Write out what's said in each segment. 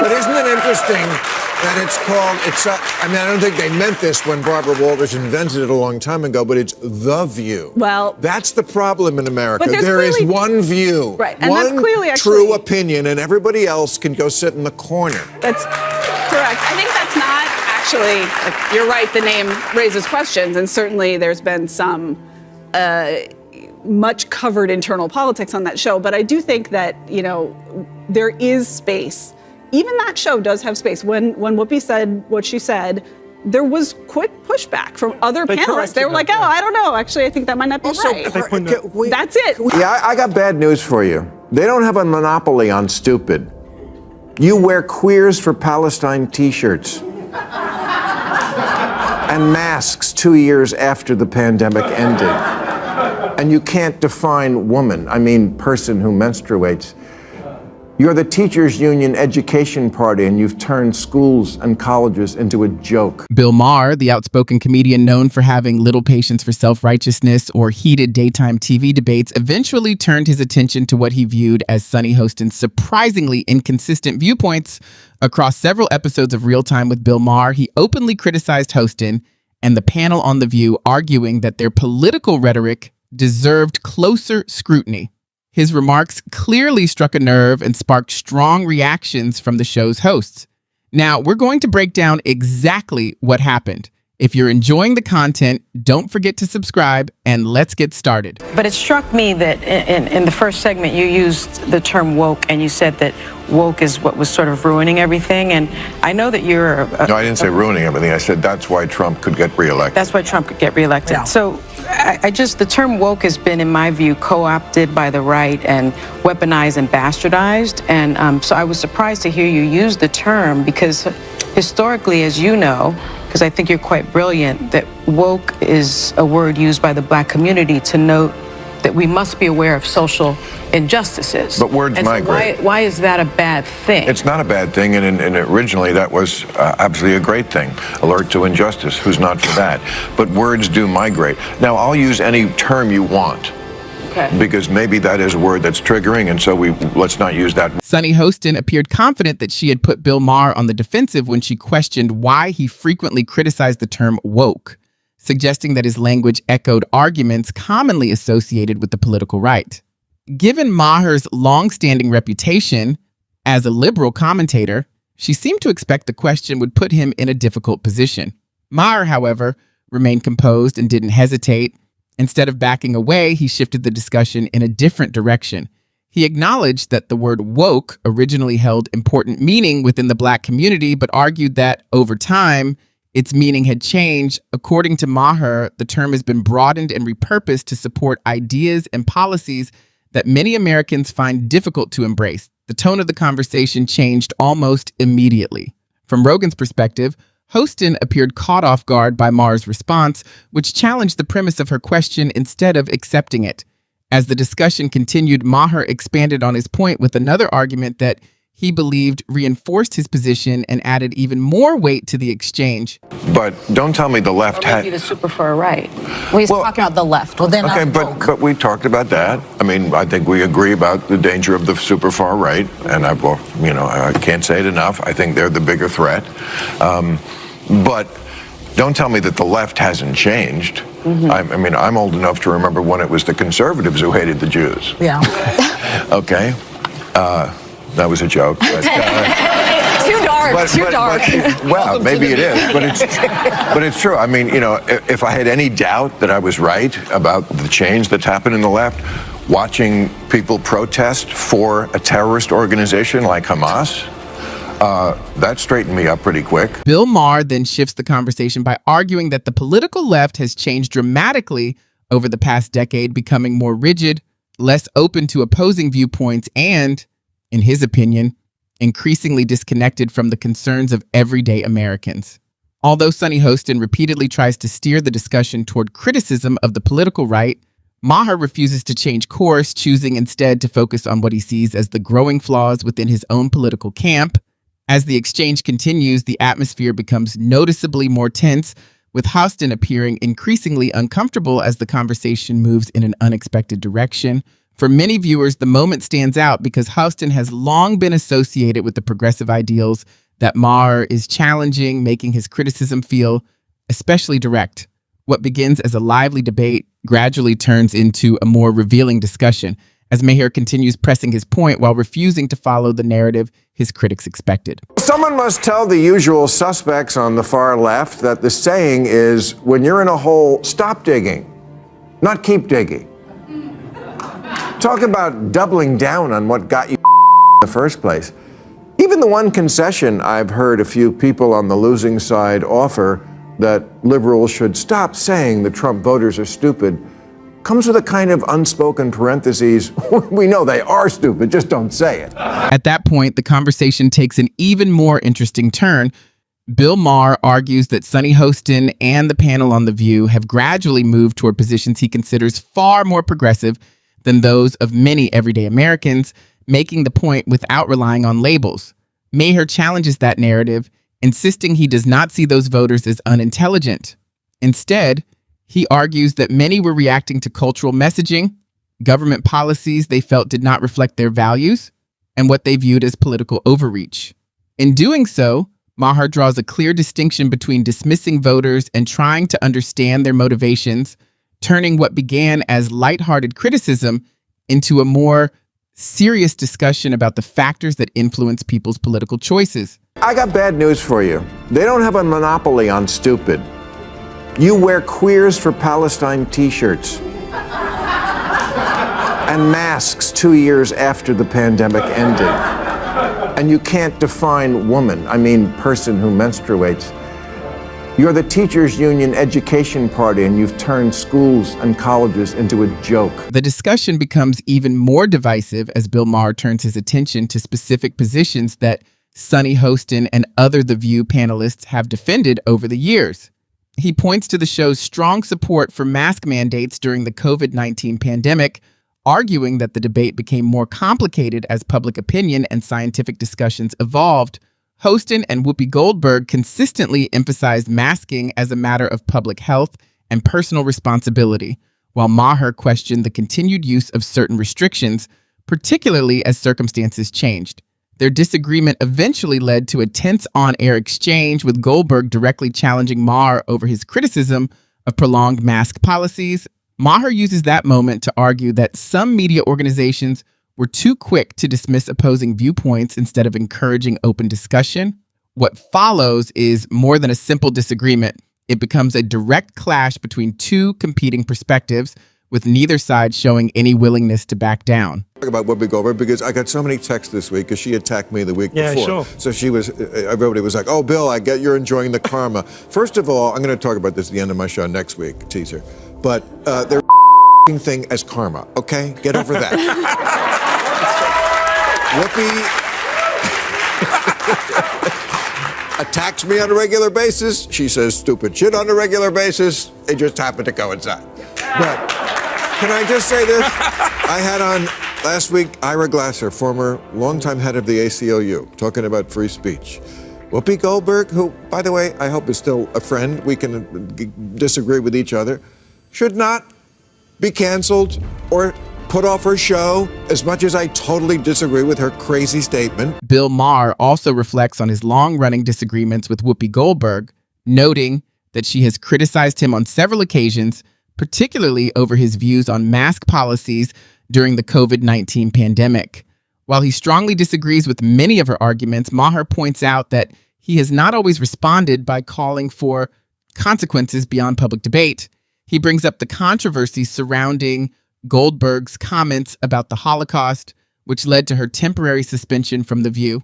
But isn't it interesting that it's called, I mean, I don't think they meant this when Barbara Walters invented it a long time ago, but it's The View. Well, that's the problem in America. There is one view, right, and one that's clearly true opinion, and everybody else can go sit in the corner. That's correct. I think that's not actually, you're right, the name raises questions, and certainly there's been some much covered internal politics on that show, but I do think that, there is space. Even that show does have space. When Whoopi said what she said, there was quick pushback from other panelists. They were like, I don't know. Actually, I think that might not be right. That's it. Yeah, I got bad news for you. They don't have a monopoly on stupid. You wear Queers for Palestine t-shirts and masks 2 years after the pandemic ended. And you can't define woman, person who menstruates. You're the teachers' union education party, and you've turned schools and colleges into a joke. Bill Maher, the outspoken comedian known for having little patience for self-righteousness or heated daytime TV debates, eventually turned his attention to what he viewed as Sunny Hostin's surprisingly inconsistent viewpoints. Across several episodes of Real Time with Bill Maher, he openly criticized Hostin and the panel on The View, arguing that their political rhetoric deserved closer scrutiny. His remarks clearly struck a nerve and sparked strong reactions from the show's hosts. Now, we're going to break down exactly what happened. If you're enjoying the content, don't forget to subscribe, and let's get started. But it struck me that in the first segment, you used the term woke, and you said that woke is what was sort of ruining everything. And I know that you're... No, I didn't say ruining everything. I said that's why Trump could get reelected. That's why Trump could get reelected. Yeah. So the term woke has been, in my view, co-opted by the right and weaponized and bastardized. And so I was surprised to hear you use the term because historically, as you know, because I think you're quite brilliant, that woke is a word used by the black community to note that we must be aware of social injustices. But words migrate. Why is that a bad thing? It's not a bad thing, and originally that was absolutely a great thing. Alert to injustice, who's not for that? But words do migrate. Now, I'll use any term you want. Okay. Because maybe that is a word that's triggering, and so let's not use that. Sunny Hostin appeared confident that she had put Bill Maher on the defensive when she questioned why he frequently criticized the term woke, suggesting that his language echoed arguments commonly associated with the political right. Given Maher's long-standing reputation as a liberal commentator, she seemed to expect the question would put him in a difficult position. Maher, however, remained composed and didn't hesitate. Instead of backing away, he shifted the discussion in a different direction. He acknowledged that the word woke originally held important meaning within the black community, but argued that over time, its meaning had changed. According to Maher, the term has been broadened and repurposed to support ideas and policies that many Americans find difficult to embrace. The tone of the conversation changed almost immediately. From Rogan's perspective, Hostin appeared caught off guard by Maher's response, which challenged the premise of her question instead of accepting it. As the discussion continued, Maher expanded on his point with another argument that he believed reinforced his position and added even more weight to the exchange. But don't tell me the left had... the super far right. Well, he's talking about the left. Well, then okay, but we talked about that. I think we agree about the danger of the super far right, and I can't say it enough. I think they're the bigger threat. But don't tell me that the left hasn't changed. Mm-hmm. I'm old enough to remember when it was the conservatives who hated the Jews. Yeah. Okay. That was a joke. But, too dark. Well, maybe it is, but it's true. If I had any doubt that I was right about the change that's happened in the left, watching people protest for a terrorist organization like Hamas, that straightened me up pretty quick. Bill Maher then shifts the conversation by arguing that the political left has changed dramatically over the past decade, becoming more rigid, less open to opposing viewpoints, and, in his opinion, increasingly disconnected from the concerns of everyday Americans. Although Sunny Hostin repeatedly tries to steer the discussion toward criticism of the political right, Maher refuses to change course, choosing instead to focus on what he sees as the growing flaws within his own political camp. As the exchange continues, the atmosphere becomes noticeably more tense, with Hostin appearing increasingly uncomfortable as the conversation moves in an unexpected direction. For many viewers, the moment stands out because Hostin has long been associated with the progressive ideals that Maher is challenging, making his criticism feel especially direct. What begins as a lively debate gradually turns into a more revealing discussion as Maher continues pressing his point while refusing to follow the narrative his critics expected. Someone must tell the usual suspects on the far left that the saying is, when you're in a hole, stop digging, not keep digging. Talk about doubling down on what got you in the first place. Even the one concession I've heard a few people on the losing side offer, that liberals should stop saying the Trump voters are stupid, comes with a kind of unspoken parentheses. We know they are stupid, just don't say it. At that point, the conversation takes an even more interesting turn. Bill Maher argues that Sunny Hostin and the panel on The View have gradually moved toward positions he considers far more progressive than those of many everyday Americans, making the point without relying on labels. Maher challenges that narrative, insisting he does not see those voters as unintelligent. Instead, he argues that many were reacting to cultural messaging, government policies they felt did not reflect their values, and what they viewed as political overreach. In doing so, Maher draws a clear distinction between dismissing voters and trying to understand their motivations, turning what began as lighthearted criticism into a more serious discussion about the factors that influence people's political choices. I got bad news for you. They don't have a monopoly on stupid. You wear Queers for Palestine t-shirts and masks 2 years after the pandemic ended. And you can't define woman, I mean person who menstruates. You're the teachers' union education party, and you've turned schools and colleges into a joke. The discussion becomes even more divisive as Bill Maher turns his attention to specific positions that Sunny Hostin and other The View panelists have defended over the years. He points to the show's strong support for mask mandates during the COVID-19 pandemic, arguing that the debate became more complicated as public opinion and scientific discussions evolved. Hostin and Whoopi Goldberg consistently emphasized masking as a matter of public health and personal responsibility, while Maher questioned the continued use of certain restrictions, particularly as circumstances changed. Their disagreement eventually led to a tense on-air exchange, with Goldberg directly challenging Maher over his criticism of prolonged mask policies. Maher uses that moment to argue that some media organizations were too quick to dismiss opposing viewpoints instead of encouraging open discussion. What follows is more than a simple disagreement. It becomes a direct clash between two competing perspectives, with neither side showing any willingness to back down. Talk about Whoopi Goldberg, because I got so many texts this week because she attacked me the week before. Sure. So she was, everybody was like, oh, Bill, I get you're enjoying the karma. First of all, I'm going to talk about this at the end of my show next week, teaser. But they're thing as karma, okay? Get over that. Whoopi attacks me on a regular basis. She says stupid shit on a regular basis. It just happened to coincide. But can I just say this? I had on last week Ira Glasser, former longtime head of the ACLU, talking about free speech. Whoopi Goldberg, who, by the way, I hope is still a friend, we can disagree with each other, should not be canceled or put off her show, as much as I totally disagree with her crazy statement. Bill Maher also reflects on his long-running disagreements with Whoopi Goldberg, noting that she has criticized him on several occasions, particularly over his views on mask policies during the COVID-19 pandemic. While he strongly disagrees with many of her arguments, Maher points out that he has not always responded by calling for consequences beyond public debate. He brings up the controversy surrounding Goldberg's comments about the Holocaust, which led to her temporary suspension from The View.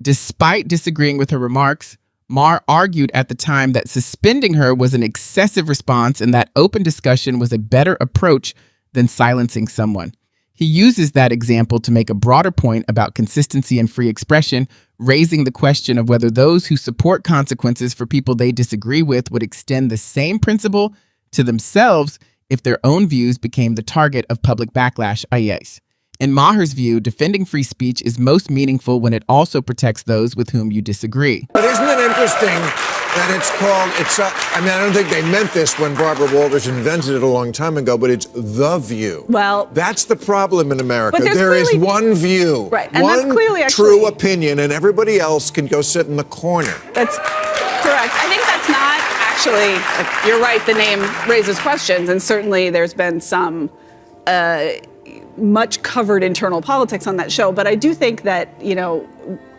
Despite disagreeing with her remarks, Maher argued at the time that suspending her was an excessive response and that open discussion was a better approach than silencing someone. He uses that example to make a broader point about consistency and free expression, raising the question of whether those who support consequences for people they disagree with would extend the same principle to themselves if their own views became the target of public backlash. In Maher's view, defending free speech is most meaningful when it also protects those with whom you disagree. But isn't it interesting And it's called, I mean, I don't think they meant this when Barbara Walters invented it a long time ago, but it's The View. Well, that's the problem in America. But there is one view, right, and one that's clearly true opinion, and everybody else can go sit in the corner. That's correct. I think that's not actually, you're right, the name raises questions, and certainly there's been some much covered internal politics on that show, but I do think that, you know,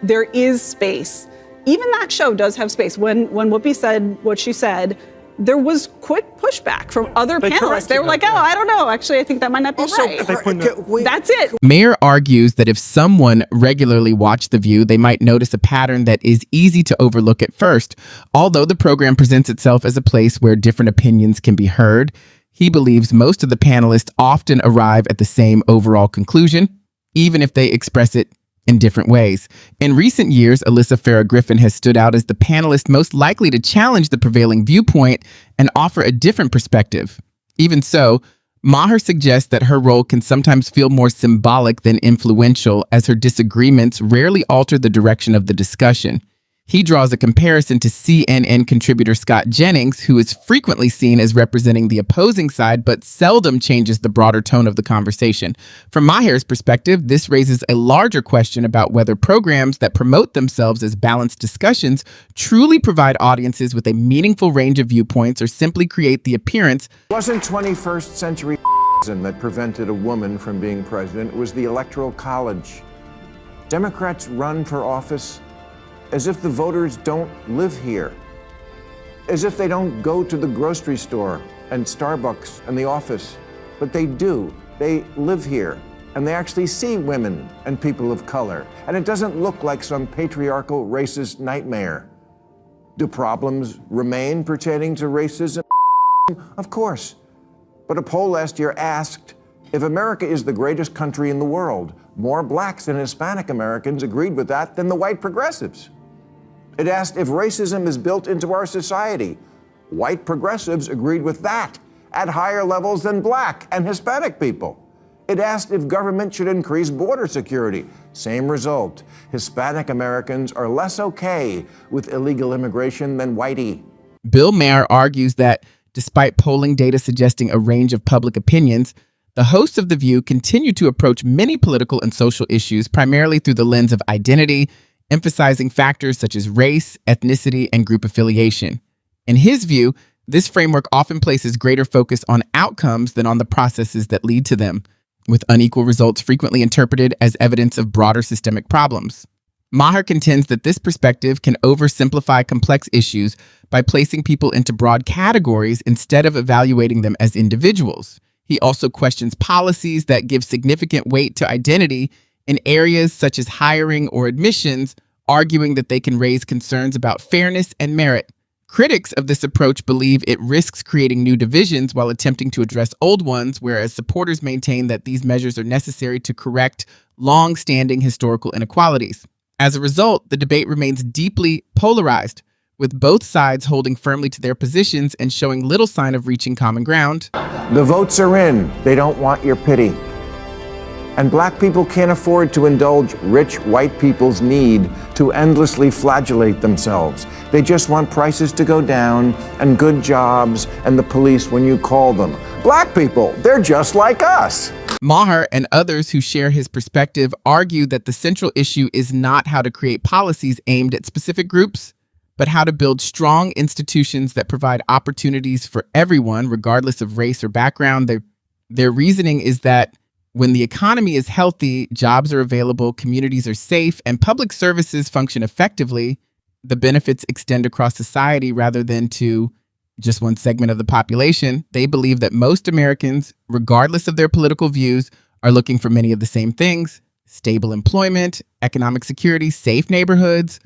there is space. Even that show does have space. When Whoopi said what she said, there was quick pushback from other panelists. They were like, "Oh, I don't know. Actually, I think that might not be right." That's it. Maher argues that if someone regularly watched The View, they might notice a pattern that is easy to overlook at first. Although the program presents itself as a place where different opinions can be heard, he believes most of the panelists often arrive at the same overall conclusion, even if they express it in different ways. In recent years, Alyssa Farah Griffin has stood out as the panelist most likely to challenge the prevailing viewpoint and offer a different perspective. Even so, Maher suggests that her role can sometimes feel more symbolic than influential, as her disagreements rarely alter the direction of the discussion. He draws a comparison to CNN contributor Scott Jennings, who is frequently seen as representing the opposing side, but seldom changes the broader tone of the conversation. From Maher's perspective, this raises a larger question about whether programs that promote themselves as balanced discussions truly provide audiences with a meaningful range of viewpoints or simply create the appearance. It wasn't 21st century that prevented a woman from being president. It was the Electoral College. Democrats run for office as if the voters don't live here, as if they don't go to the grocery store and Starbucks and the office, but they do. They live here, and they actually see women and people of color, and it doesn't look like some patriarchal racist nightmare. Do problems remain pertaining to racism? Of course. But a poll last year asked, if America is the greatest country in the world, more blacks and Hispanic Americans agreed with that than the white progressives. It asked if racism is built into our society. White progressives agreed with that at higher levels than black and Hispanic people. It asked if government should increase border security. Same result. Hispanic Americans are less okay with illegal immigration than whitey. Bill Maher argues that despite polling data suggesting a range of public opinions, the hosts of The View continue to approach many political and social issues primarily through the lens of identity, emphasizing factors such as race, ethnicity, and group affiliation. In his view, this framework often places greater focus on outcomes than on the processes that lead to them, with unequal results frequently interpreted as evidence of broader systemic problems. Maher contends that this perspective can oversimplify complex issues by placing people into broad categories instead of evaluating them as individuals. He also questions policies that give significant weight to identity in areas such as hiring or admissions, arguing that they can raise concerns about fairness and merit. Critics of this approach believe it risks creating new divisions while attempting to address old ones, whereas supporters maintain that these measures are necessary to correct long-standing historical inequalities. As a result, the debate remains deeply polarized, with both sides holding firmly to their positions and showing little sign of reaching common ground. The votes are in. They don't want your pity. And black people can't afford to indulge rich white people's need to endlessly flagellate themselves. They just want prices to go down and good jobs and the police when you call them. Black people, they're just like us. Maher and others who share his perspective argue that the central issue is not how to create policies aimed at specific groups, but how to build strong institutions that provide opportunities for everyone, regardless of race or background. Their reasoning is that when the economy is healthy, jobs are available, communities are safe, and public services function effectively, the benefits extend across society rather than to just one segment of the population. They believe that most Americans, regardless of their political views, are looking for many of the same things: stable employment, economic security, safe neighborhoods,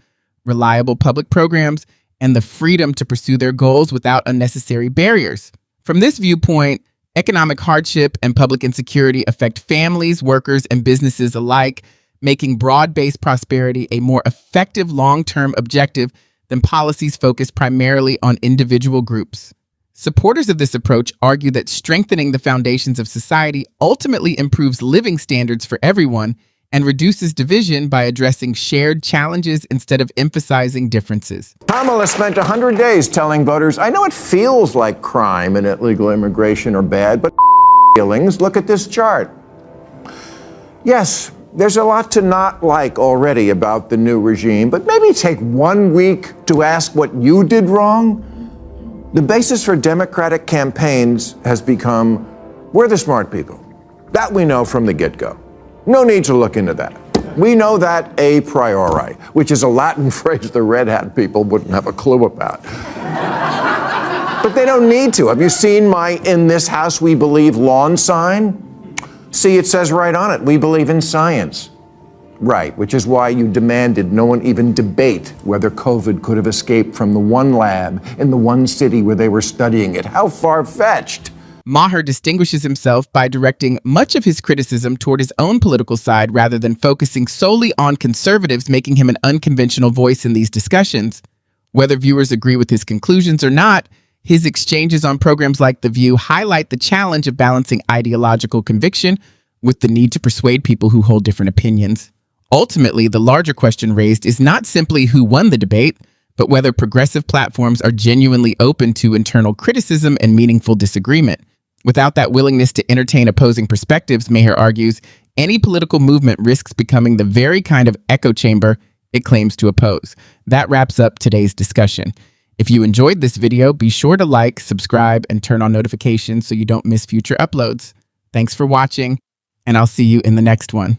reliable public programs, and the freedom to pursue their goals without unnecessary barriers. From this viewpoint, economic hardship and public insecurity affect families, workers, and businesses alike, making broad-based prosperity a more effective long-term objective than policies focused primarily on individual groups. Supporters of this approach argue that strengthening the foundations of society ultimately improves living standards for everyone, and reduces division by addressing shared challenges instead of emphasizing differences. Kamala spent 100 days telling voters, I know it feels like crime and illegal immigration are bad, but feelings, look at this chart. Yes, there's a lot to not like already about the new regime, but maybe take 1 week to ask what you did wrong. The basis for Democratic campaigns has become, we're the smart people. That we know from the get-go. No need to look into that. We know that a priori, which is a Latin phrase the Red Hat people wouldn't have a clue about. But they don't need to. Have you seen my "In this house we believe" lawn sign? See, it says right on it, we believe in science. Right, which is why you demanded no one even debate whether COVID could have escaped from the one lab in the one city where they were studying it. How far-fetched. Maher distinguishes himself by directing much of his criticism toward his own political side rather than focusing solely on conservatives, making him an unconventional voice in these discussions. Whether viewers agree with his conclusions or not, his exchanges on programs like The View highlight the challenge of balancing ideological conviction with the need to persuade people who hold different opinions. Ultimately, the larger question raised is not simply who won the debate, but whether progressive platforms are genuinely open to internal criticism and meaningful disagreement. Without that willingness to entertain opposing perspectives, Maher argues, any political movement risks becoming the very kind of echo chamber it claims to oppose. That wraps up today's discussion. If you enjoyed this video, be sure to like, subscribe, and turn on notifications so you don't miss future uploads. Thanks for watching, and I'll see you in the next one.